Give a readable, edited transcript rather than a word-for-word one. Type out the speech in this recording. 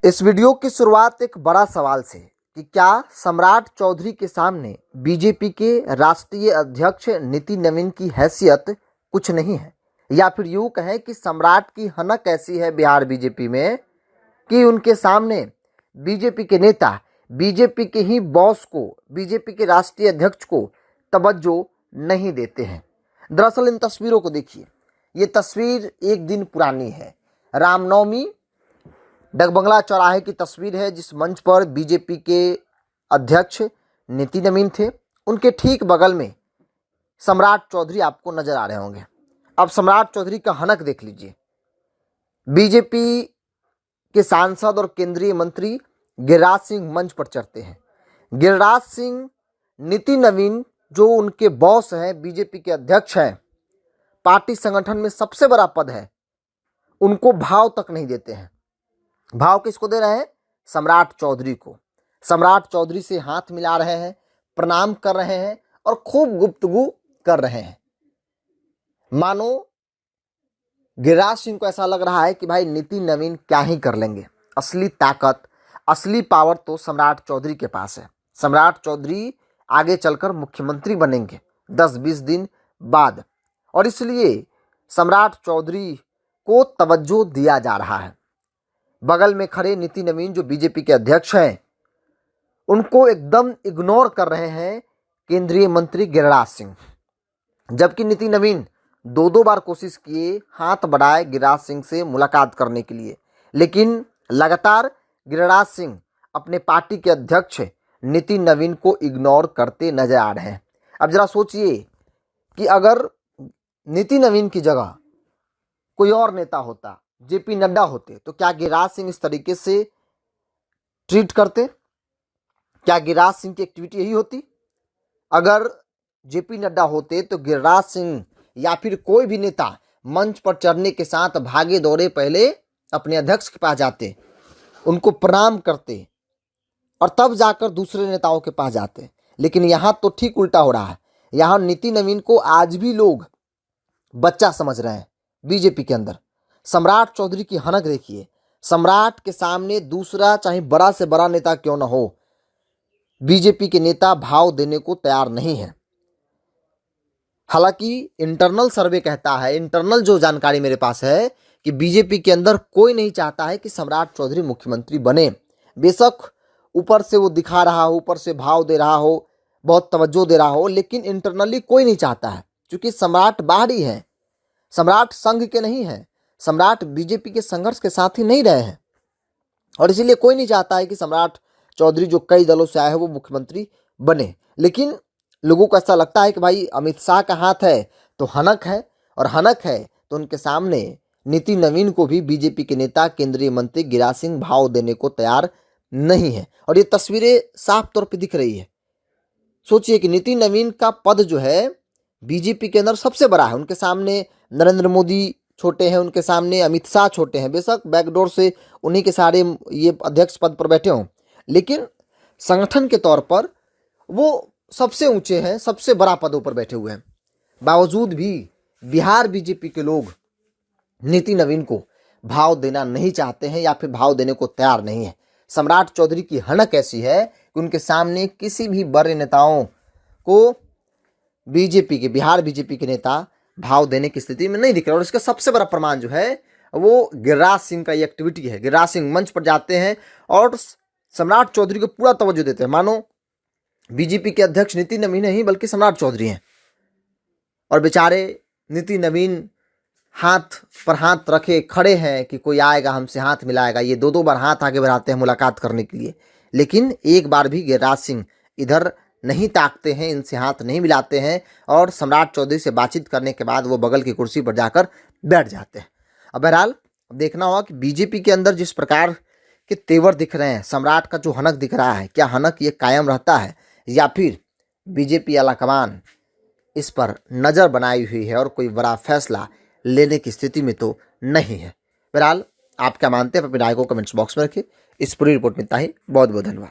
इस वीडियो की शुरुआत एक बड़ा सवाल से कि क्या सम्राट चौधरी के सामने बीजेपी के राष्ट्रीय अध्यक्ष नितिन नवीन की हैसियत कुछ नहीं है, या फिर यूं कहें कि सम्राट की हनक ऐसी है बिहार बीजेपी में कि उनके सामने बीजेपी के नेता बीजेपी के ही बॉस को, बीजेपी के राष्ट्रीय अध्यक्ष को तवज्जो नहीं देते हैं। दरअसल इन तस्वीरों को देखिए, ये तस्वीर एक दिन पुरानी है। रामनवमी डगबंगला चौराहे की तस्वीर है, जिस मंच पर बीजेपी के अध्यक्ष नितिन नवीन थे, उनके ठीक बगल में सम्राट चौधरी आपको नजर आ रहे होंगे। अब सम्राट चौधरी का हनक देख लीजिए। बीजेपी के सांसद और केंद्रीय मंत्री गिरिराज सिंह मंच पर चढ़ते हैं। गिरिराज सिंह नितिन नवीन जो उनके बॉस हैं, बीजेपी के अध्यक्ष हैं, पार्टी संगठन में सबसे बड़ा पद है, उनको भाव तक नहीं देते हैं। भाव किसको दे रहे हैं? सम्राट चौधरी को। सम्राट चौधरी से हाथ मिला रहे हैं, प्रणाम कर रहे हैं और खूब गुफ्तगू कर रहे हैं। मानो गिरिराज सिंह को ऐसा लग रहा है कि भाई नितिन नवीन क्या ही कर लेंगे। असली ताकत, असली पावर तो सम्राट चौधरी के पास है। सम्राट चौधरी आगे चलकर मुख्यमंत्री बनेंगे 10-20 दिन बाद, और इसलिए सम्राट चौधरी को तवज्जो दिया जा रहा है। बगल में खड़े नितिन नवीन जो बीजेपी के अध्यक्ष हैं, उनको एकदम इग्नोर कर रहे हैं केंद्रीय मंत्री गिरिराज सिंह। जबकि नितिन नवीन 2-2 बार कोशिश किए, हाथ बढ़ाए गिरिराज सिंह से मुलाकात करने के लिए, लेकिन लगातार गिरिराज सिंह अपने पार्टी के अध्यक्ष नितिन नवीन को इग्नोर करते नजर आ रहे हैं। अब जरा सोचिए कि अगर नितिन नवीन की जगह कोई और नेता होता, जेपी नड्डा होते, तो क्या गिरिराज सिंह इस तरीके से ट्रीट करते? क्या गिरिराज सिंह की एक्टिविटी यही होती? अगर जेपी नड्डा होते तो गिरिराज सिंह या फिर कोई भी नेता मंच पर चढ़ने के साथ भागे दौड़े पहले अपने अध्यक्ष के पास जाते, उनको प्रणाम करते और तब जाकर दूसरे नेताओं के पास जाते। लेकिन यहाँ तो ठीक उल्टा हो रहा है। यहाँ नितिन नवीन को आज भी लोग बच्चा समझ रहे हैं बीजेपी के अंदर। सम्राट चौधरी की हनक देखिए। सम्राट के सामने दूसरा चाहे बड़ा से बड़ा नेता क्यों ना हो, बीजेपी के नेता भाव देने को तैयार नहीं है। हालांकि इंटरनल सर्वे कहता है, इंटरनल जो जानकारी मेरे पास है, कि बीजेपी के अंदर कोई नहीं चाहता है कि सम्राट चौधरी मुख्यमंत्री बने। बेशक ऊपर से वो दिखा रहा हो, ऊपर से भाव दे रहा हो, बहुत तवज्जो दे रहा हो, लेकिन इंटरनली कोई नहीं चाहता है, क्योंकि सम्राट बाहरी है, सम्राट संघ के नहीं है, सम्राट बीजेपी के संघर्ष के साथ ही नहीं रहे हैं, और इसीलिए कोई नहीं चाहता है कि सम्राट चौधरी जो कई दलों से आए हैं वो मुख्यमंत्री बने। लेकिन लोगों को ऐसा लगता है कि भाई अमित शाह का हाथ है तो हनक है, और हनक है तो उनके सामने नितिन नवीन को भी बीजेपी के नेता केंद्रीय मंत्री गिरिराज सिंह भाव देने को तैयार नहीं है। और ये तस्वीरें साफ तौर पे दिख रही है। सोचिए कि नितिन नवीन का पद जो है बीजेपी के अंदर सबसे बड़ा है। उनके सामने नरेंद्र मोदी छोटे हैं, उनके सामने अमित शाह छोटे हैं। बेशक बैकडोर से उन्हीं के सारे ये अध्यक्ष पद पर बैठे हों, लेकिन संगठन के तौर पर वो सबसे ऊंचे हैं, सबसे बड़ा पदों पर बैठे हुए हैं। बावजूद भी बिहार बीजेपी के लोग नितिन नवीन को भाव देना नहीं चाहते हैं, या फिर भाव देने को तैयार नहीं है। सम्राट चौधरी की हनक ऐसी है कि उनके सामने किसी भी बड़े नेताओं को बीजेपी के, बिहार बीजेपी के नेता भाव देने की स्थिति में नहीं दिख रहे। और इसका सबसे बड़ा प्रमाण जो है वो गिरिराज सिंह का ये एक्टिविटी है। गिरिराज सिंह मंच पर जाते हैं और सम्राट चौधरी को पूरा तवज्जो देते हैं, मानो बीजेपी के अध्यक्ष नितिन नवीन नहीं बल्कि सम्राट चौधरी हैं। और बेचारे नितिन नवीन हाथ पर हाथ रखे खड़े हैं कि कोई आएगा हमसे हाथ मिलाएगा। ये 2-2 बार हाथ आगे बढ़ाते हैं मुलाकात करने के लिए, लेकिन एक बार भी गिरिराज सिंह इधर नहीं ताकते हैं, इनसे हाथ नहीं मिलाते हैं, और सम्राट चौधरी से बातचीत करने के बाद वो बगल की कुर्सी पर जाकर बैठ जाते हैं। अब बहरहाल देखना होगा कि बीजेपी के अंदर जिस प्रकार के तेवर दिख रहे हैं, सम्राट का जो हनक दिख रहा है, क्या हनक ये कायम रहता है, या फिर बीजेपी आलाकमान इस पर नज़र बनाई हुई है और कोई बड़ा फैसला लेने की स्थिति में तो नहीं है। बहरहाल आप क्या मानते हैं, अपनी राय को कमेंट्स बॉक्स में रखिए। इस पूरी रिपोर्ट में इतना ही। बहुत बहुत धन्यवाद।